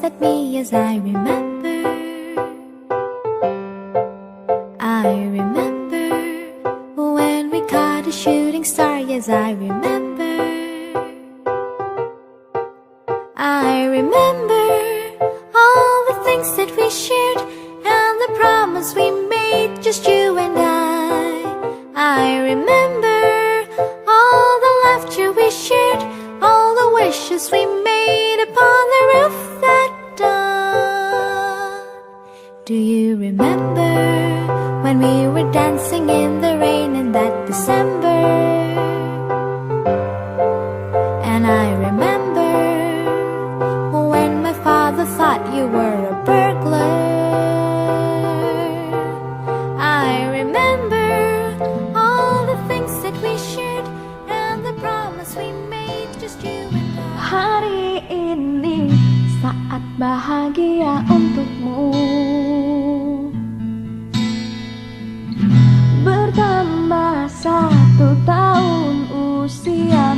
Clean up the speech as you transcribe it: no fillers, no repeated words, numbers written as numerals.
at me as I remember. I remember when we caught a shooting star, yes, I remember. I remember all the things that we shared and the promise we made, just you and I remember all the laughter we shared, all the wishes we made upon the roof that dawn. Do you remember when we were dancing in the rain in that December? And I remember when my father thought you were a burglar. I remember all the things that we shared and the promise we made, just you and I. Hari ini saat bahagia untukmu, bertambah 1 tahun usia.